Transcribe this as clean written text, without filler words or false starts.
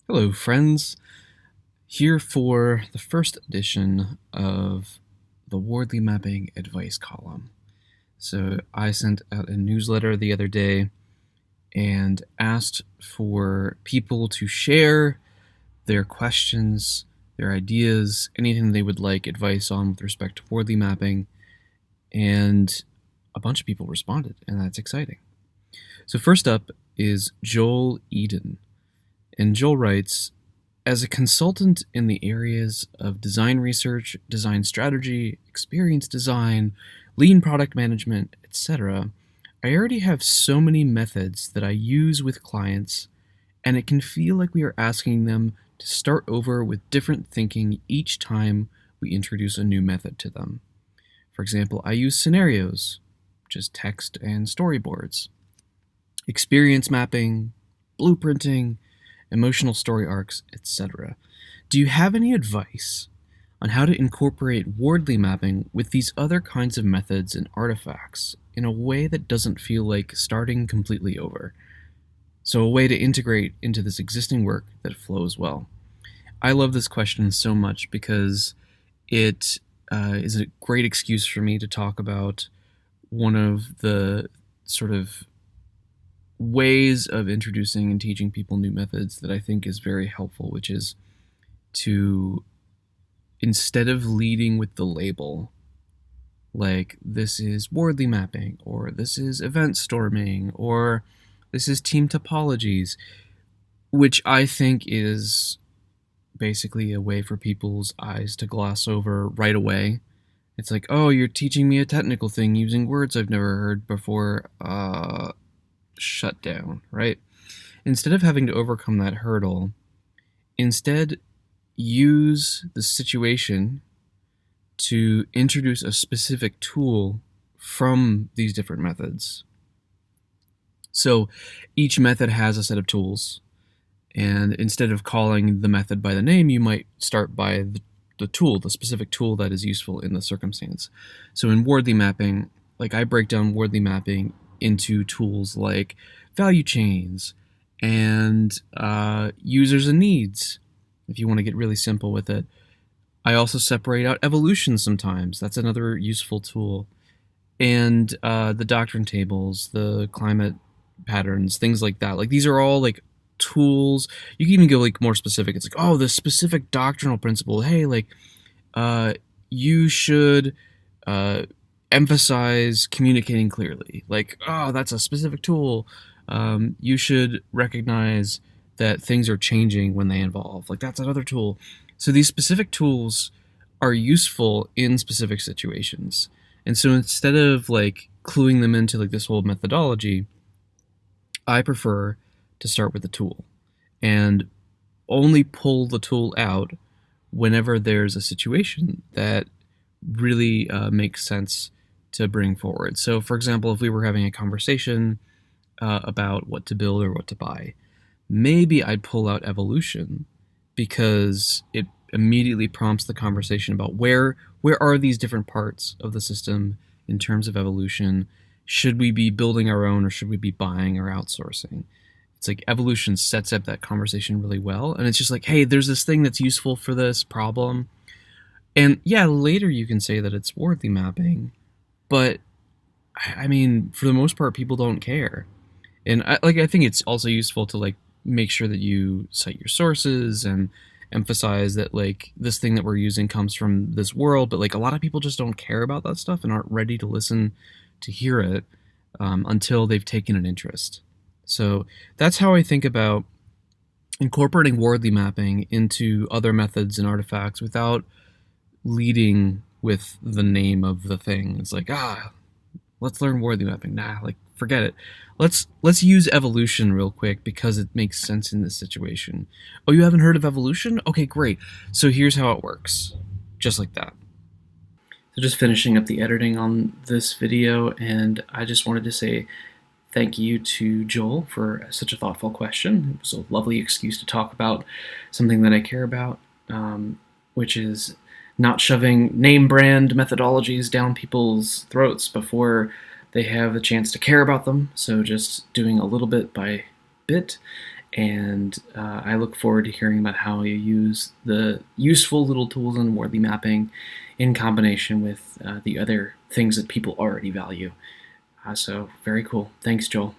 Hello, friends. Here for the first edition of the Wardley Mapping advice column. So, I sent out a newsletter the other day and asked for people to share their questions, their ideas, anything they would like advice on with respect to Wardley Mapping. And a bunch of people responded, and that's exciting. So, first up is Joel Eden. And Joel writes, as a consultant in the areas of design research, design strategy, experience design, lean product management, etc., I already have so many methods that I use with clients, and it can feel like we are asking them to start over with different thinking each time we introduce a new method to them. For example, I use scenarios, just text and storyboards, experience mapping, blueprinting, emotional story arcs, etc. Do you have any advice on how to incorporate Wardley mapping with these other kinds of methods and artifacts in a way that doesn't feel like starting completely over? So, a way to integrate into this existing work that flows well. I love this question so much because it is a great excuse for me to talk about one of the sort of ways of introducing and teaching people new methods that I think is very helpful, which is to, instead of leading with the label, like this is Wardley mapping, or this is event storming, or this is team topologies, which I think is basically a way for people's eyes to gloss over right away. It's like, oh, you're teaching me a technical thing using words I've never heard before. Shut down, right? Instead of having to overcome that hurdle, instead use the situation to introduce a specific tool from these different methods. So each method has a set of tools, and instead of calling the method by the name, you might start by the tool, the specific tool that is useful in the circumstance. So in Wardley mapping, like I break down Wardley mapping into tools like value chains and users and needs, if you want to get really simple with it. I also separate out evolution sometimes. That's another useful tool. And the doctrine tables, the climate patterns, things like that. Like these are all like tools. You can even go like more specific. It's like, oh, this specific doctrinal principle. Hey, like you should emphasize communicating clearly. Like, oh, that's a specific tool. You should recognize that things are changing when they evolve. Like, that's another tool. So these specific tools are useful in specific situations. And so instead of like cluing them into like this whole methodology, I prefer to start with the tool and only pull the tool out whenever there's a situation that really makes sense to bring forward. So, for example, if we were having a conversation about what to build or what to buy, maybe I'd pull out evolution because it immediately prompts the conversation about where are these different parts of the system in terms of evolution. Should we be building our own, or should we be buying or outsourcing? It's like evolution sets up that conversation really well, and it's just like, hey, there's this thing that's useful for this problem. And yeah, later you can say that it's Wardley mapping, but I mean, for the most part, people don't care. And I think it's also useful to like make sure that you cite your sources and emphasize that like this thing that we're using comes from this world. But like a lot of people just don't care about that stuff and aren't ready to listen to hear it until they've taken an interest. So that's how I think about incorporating Wardley mapping into other methods and artifacts without leading with the name of the thing. It's like, let's learn Wardley mapping. Nah, like forget it. Let's use evolution real quick because it makes sense in this situation. Oh, you haven't heard of evolution? Okay, great. So here's how it works. Just like that. So just finishing up the editing on this video, and I just wanted to say thank you to Joel for such a thoughtful question. It was a lovely excuse to talk about something that I care about, which is not shoving name brand methodologies down people's throats before they have the chance to care about them. So just doing a little bit by bit. and I look forward to hearing about how you use the useful little tools in Wardley Mapping in combination with the other things that people already value. So very cool. Thanks, Joel.